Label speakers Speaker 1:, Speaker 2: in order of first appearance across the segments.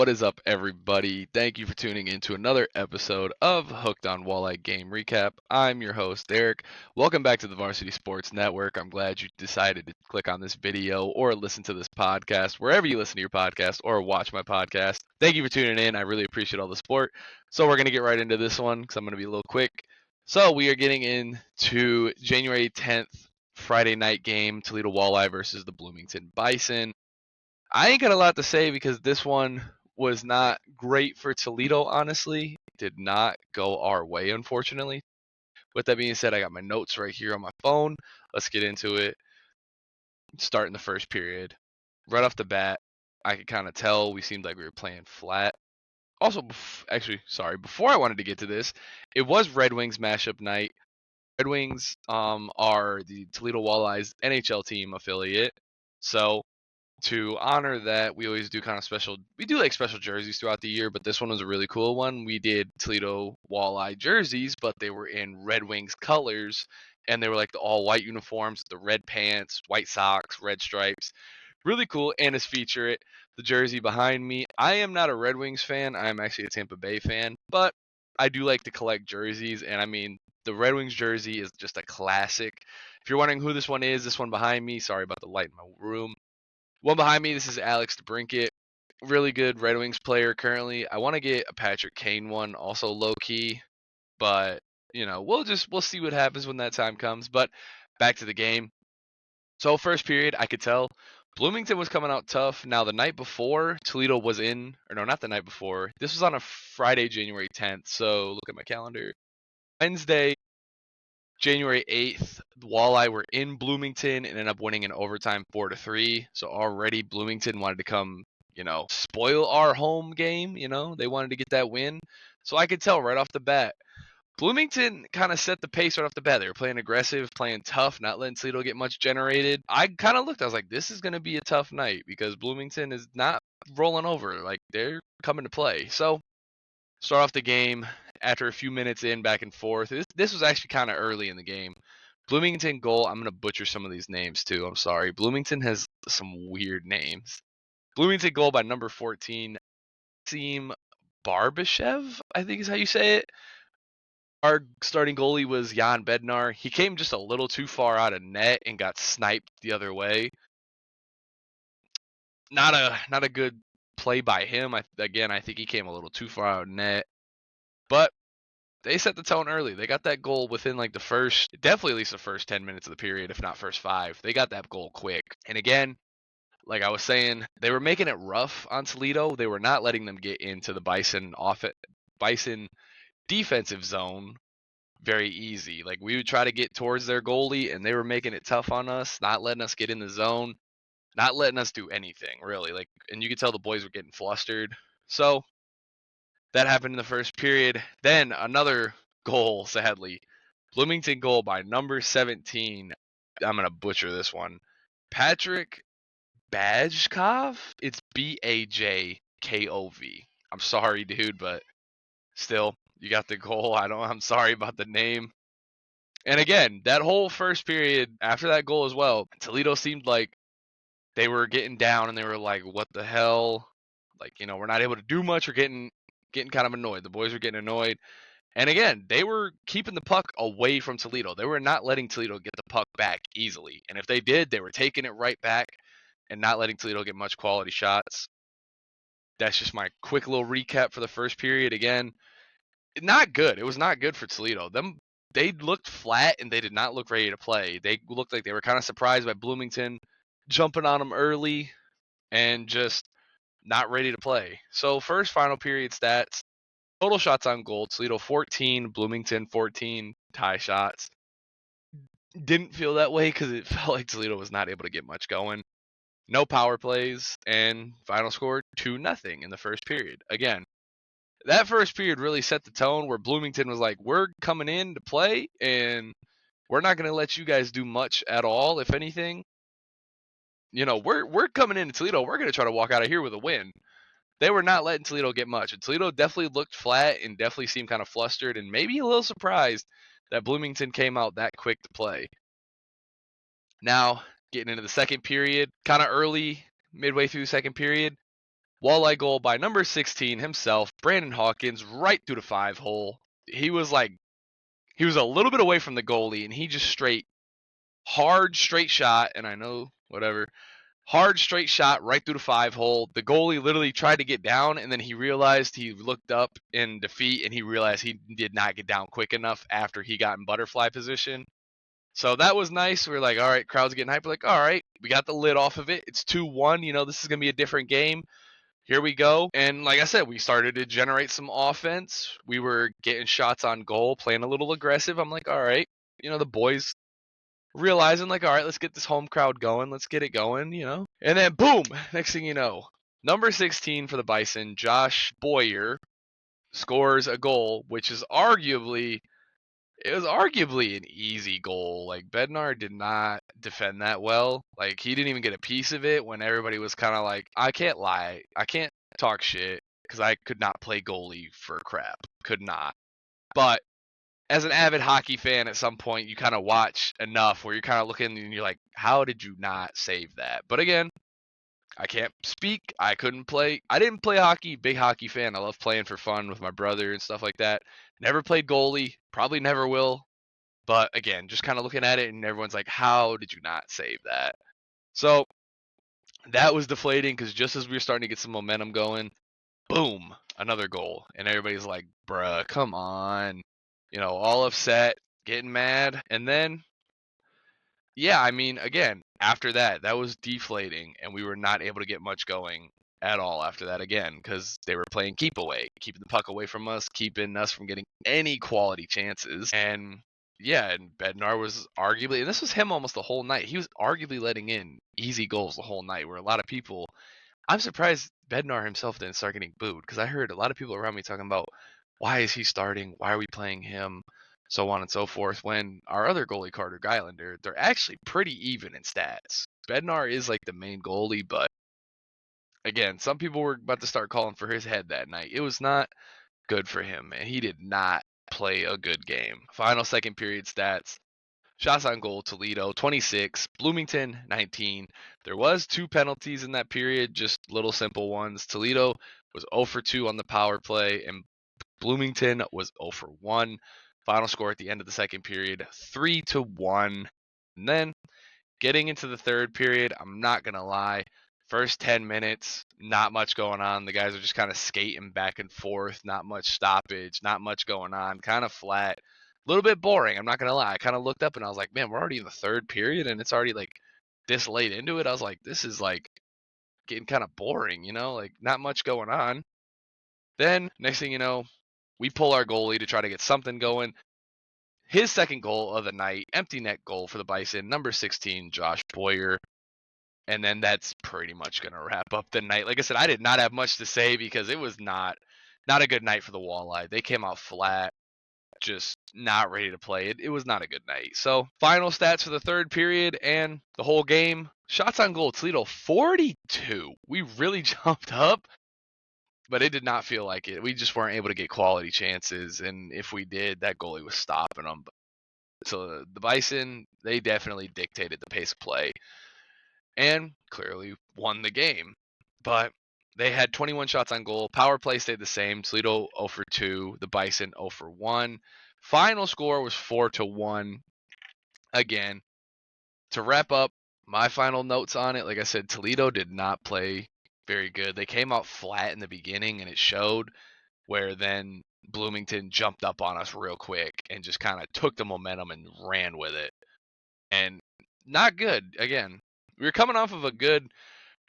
Speaker 1: What is up, everybody? Thank you for tuning in to another episode of Hooked on Walleye Game Recap. I'm your host, Derek. Welcome back to the Varsity Sports Network. I'm glad you decided to click on this video or listen to this podcast, wherever you listen to your podcast or watch my podcast. Thank you for tuning in. I really appreciate all the support. So we're going to get right into this one because I'm going to be a little quick. So we are getting into January 10th, Friday night game, Toledo Walleye versus the Bloomington Bison. I ain't got a lot to say because this one was not great for Toledo, honestly. Did not go our way, unfortunately. With that being said, I got my notes right here on my phone. Let's get into it. Start in the first period. Right off the bat, I could kind of tell we seemed like we were playing flat. Also, before I wanted to get to this, it was Red Wings mashup night. Red Wings are the Toledo Walleyes NHL team affiliate. So to honor that, we always do kind of special jerseys throughout the year, but this one was a really cool one. We did Toledo Walleye jerseys, but they were in Red Wings colors, and they were like the all white uniforms, the red pants, white socks, red stripes. Really cool. And as feature it, the jersey behind me. I am not a Red Wings fan. I am actually a Tampa Bay fan, but I do like to collect jerseys, and I mean, the Red Wings jersey is just a classic. If you're wondering who this one is, this one behind me, sorry about the light in my room. One behind me, this is Alex DeBrincat. Really good Red Wings player currently. I want to get a Patrick Kane one, also low key, but we'll see what happens when that time comes. But back to the game. So first period, I could tell Bloomington was coming out tough. Now the night before, Toledo was in, or no, not the night before. This was on a Friday, January 10th. So look at my calendar. Wednesday, January 8th, the Walleye were in Bloomington and ended up winning in overtime 4-3. So already Bloomington wanted to come, spoil our home game. They wanted to get that win. So I could tell right off the bat. Bloomington kind of set the pace right off the bat. They were playing aggressive, playing tough, not letting Toledo get much generated. I kind of looked, I was like, this is going to be a tough night because Bloomington is not rolling over. Like, they're coming to play. So start off the game after a few minutes in back and forth. This was actually kind of early in the game. Bloomington goal, I'm going to butcher some of these names too. I'm sorry. Bloomington has some weird names. Bloomington goal by number 14, Maxim Barbashev, I think is how you say it. Our starting goalie was Jan Bednar. He came just a little too far out of net and got sniped the other way. Not a good play by him. I think he came a little too far out of net. But they set the tone early. They got that goal within like definitely at least the first 10 minutes of the period, if not first 5. They got that goal quick. And again, like I was saying, they were making it rough on Toledo. They were not letting them get into the Bison defensive zone very easy. Like, we would try to get towards their goalie and they were making it tough on us, not letting us get in the zone, not letting us do anything really. Like, and you could tell the boys were getting flustered. So that happened in the first period. Then another goal, sadly. Bloomington goal by number 17. I'm going to butcher this one. Patrick Bajkov? It's Bajkov. I'm sorry, dude, but still, you got the goal. I'm sorry about the name. And again, that whole first period after that goal as well, Toledo seemed like they were getting down and they were like, what the hell? Like, we're not able to do much. We're getting kind of annoyed. The boys were getting annoyed. And again, they were keeping the puck away from Toledo. They were not letting Toledo get the puck back easily. And if they did, they were taking it right back and not letting Toledo get much quality shots. That's just my quick little recap for the first period. Again, not good. It was not good for Toledo. They looked flat and they did not look ready to play. They looked like they were kind of surprised by Bloomington jumping on them early and just not ready to play. So first final period stats. Total shots on goal, Toledo 14, Bloomington 14, tie shots. Didn't feel that way because it felt like Toledo was not able to get much going. No power plays, and final score 2-0 in the first period. Again, that first period really set the tone where Bloomington was like, we're coming in to play, and we're not going to let you guys do much at all. If anything, we're coming into Toledo. We're going to try to walk out of here with a win. They were not letting Toledo get much. And Toledo definitely looked flat and definitely seemed kind of flustered and maybe a little surprised that Bloomington came out that quick to play. Now, getting into the second period, kind of early, midway through the second period, Walleye goal by number 16 himself, Brandon Hawkins, right through the 5-hole. He was a little bit away from the goalie, and he just hard straight shot, and I know, whatever, hard straight shot right through the 5-hole. The goalie literally tried to get down, and then he realized, he looked up in defeat, and he realized he did not get down quick enough after he got in butterfly position. So that was nice. We were like, all right, crowd's getting hyped. We're like, all right, we got the lid off of it. It's 2-1. This is going to be a different game. Here we go. And like I said, we started to generate some offense. We were getting shots on goal, playing a little aggressive. I'm like, all right, the boys realizing, like, all right, let's get this home crowd going. Let's get it going. And then boom, next thing you know, number 16 for the Bison, Josh Boyer, scores a goal, which is arguably an easy goal. Like, Bednar did not defend that well. Like, he didn't even get a piece of it when everybody was kind of like, I can't lie. I can't talk shit because I could not play goalie for crap. Could not. But as an avid hockey fan, at some point, you kind of watch enough where you're kind of looking and you're like, how did you not save that? But again, I can't speak. I couldn't play. I didn't play hockey. Big hockey fan. I love playing for fun with my brother and stuff like that. Never played goalie. Probably never will. But again, just kind of looking at it, and everyone's like, how did you not save that? So that was deflating because just as we were starting to get some momentum going, boom, another goal. And everybody's like, bruh, come on. All upset, getting mad. And then, yeah, I mean, again, after that was deflating, and we were not able to get much going at all after that again because they were playing keep away, keeping the puck away from us, keeping us from getting any quality chances. And yeah, and Bednar was arguably, and this was him almost the whole night, he was arguably letting in easy goals the whole night, where a lot of people, I'm surprised Bednar himself didn't start getting booed, because I heard a lot of people around me talking about, why is he starting? Why are we playing him? So on and so forth. When our other goalie, Carter Geilander, they're actually pretty even in stats. Bednar is like the main goalie, but again, some people were about to start calling for his head that night. It was not good for him, and he did not play a good game. Final second period stats. Shots on goal, Toledo 26, Bloomington 19. There was 2 penalties in that period, just little simple ones. Toledo was 0 for 2 on the power play, and Bloomington was 0 for 1. Final score at the end of the second period, 3-1. And then getting into the third period, I'm not going to lie, first 10 minutes, not much going on. The guys are just kind of skating back and forth, not much stoppage, not much going on, kind of flat. A little bit boring, I'm not going to lie. I kind of looked up and I was like, man, we're already in the third period and it's already like this late into it. I was like, this is like getting kind of boring, like not much going on. Then next thing you know, we pull our goalie to try to get something going. His second goal of the night, empty net goal for the Bison, number 16, Josh Boyer. And then that's pretty much going to wrap up the night. Like I said, I did not have much to say because it was not a good night for the Walleye. They came out flat, just not ready to play. It was not a good night. So final stats for the third period and the whole game. Shots on goal, Toledo 42. We really jumped up, but it did not feel like it. We just weren't able to get quality chances, and if we did, that goalie was stopping them. So the Bison, they definitely dictated the pace of play and clearly won the game. But they had 21 shots on goal. Power play stayed the same. Toledo 0 for 2. The Bison 0 for 1. Final score was 4-1. Again, to wrap up my final notes on it, like I said, Toledo did not play very good. They came out flat in the beginning, and it showed, where then Bloomington jumped up on us real quick and just kind of took the momentum and ran with it. And not good. Again, we were coming off of a good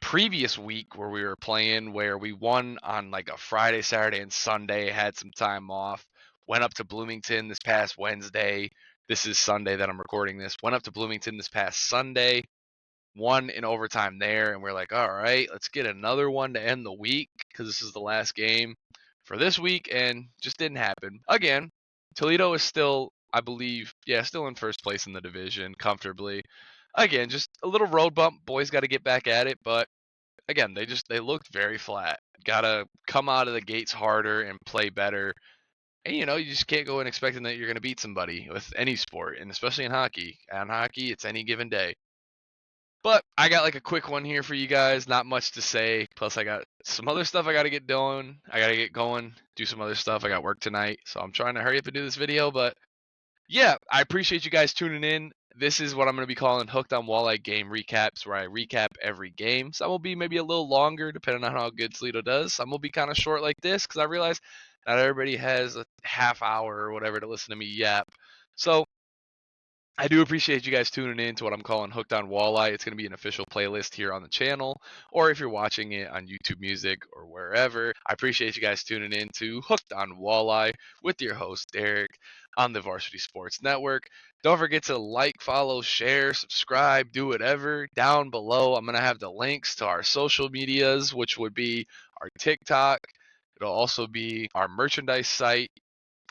Speaker 1: previous week where we were playing, where we won on like a Friday, Saturday, and Sunday, had some time off, went up to Bloomington this past Wednesday. This is Sunday that I'm recording this. Went up to Bloomington this past Sunday, won in overtime there, and we're like, all right, let's get another one to end the week because this is the last game for this week, and just didn't happen. Again, Toledo is still, I believe, still in first place in the division comfortably. Again, just a little road bump. Boys got to get back at it, but again, they looked very flat. Got to come out of the gates harder and play better. And you just can't go in expecting that you're going to beat somebody with any sport, and especially in hockey. And hockey, it's any given day. But I got like a quick one here for you guys. Not much to say. Plus, I got some other stuff I got to get doing. I got to get going, do some other stuff. I got work tonight, so I'm trying to hurry up and do this video. But yeah, I appreciate you guys tuning in. This is what I'm going to be calling Hooked on Walleye Game Recaps, where I recap every game. Some will be maybe a little longer, depending on how good Toledo does. Some will be kind of short like this, because I realize not everybody has a half hour or whatever to listen to me yap. So I do appreciate you guys tuning in to what I'm calling Hooked on Walleye. It's going to be an official playlist here on the channel, or if you're watching it on YouTube Music or wherever. I appreciate you guys tuning in to Hooked on Walleye with your host, Derek, on the Varsity Sports Network. Don't forget to like, follow, share, subscribe, do whatever. Down below, I'm going to have the links to our social medias, which would be our TikTok. It'll also be our merchandise site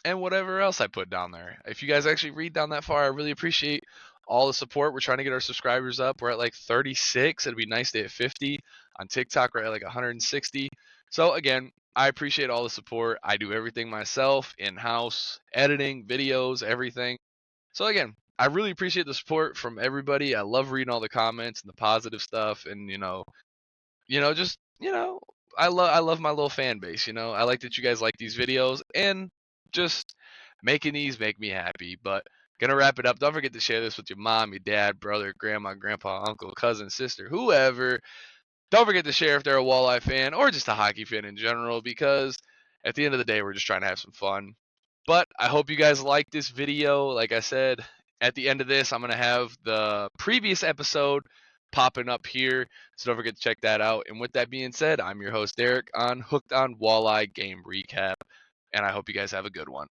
Speaker 1: and whatever else I put down there. If you guys actually read down that far, I really appreciate all the support. We're trying to get our subscribers up. We're at like 36. It'd be nice to hit 50. On TikTok, we're at like 160. So again, I appreciate all the support. I do everything myself, in-house, editing, videos, everything. So again, I really appreciate the support from everybody. I love reading all the comments and the positive stuff, and just I love my little fan base. I like that you guys like these videos, and just making these make me happy. But gonna wrap it up. Don't forget to share this with your mom, your dad, brother, grandma, grandpa, uncle, cousin, sister, whoever. Don't forget to share if they're a walleye fan or just a hockey fan in general, because at the end of the day, we're just trying to have some fun. But I hope you guys like this video. Like I said, at the end of this, I'm going to have the previous episode popping up here. So don't forget to check that out. And with that being said, I'm your host, Derek, on Hooked on Walleye Game Recap. And I hope you guys have a good one.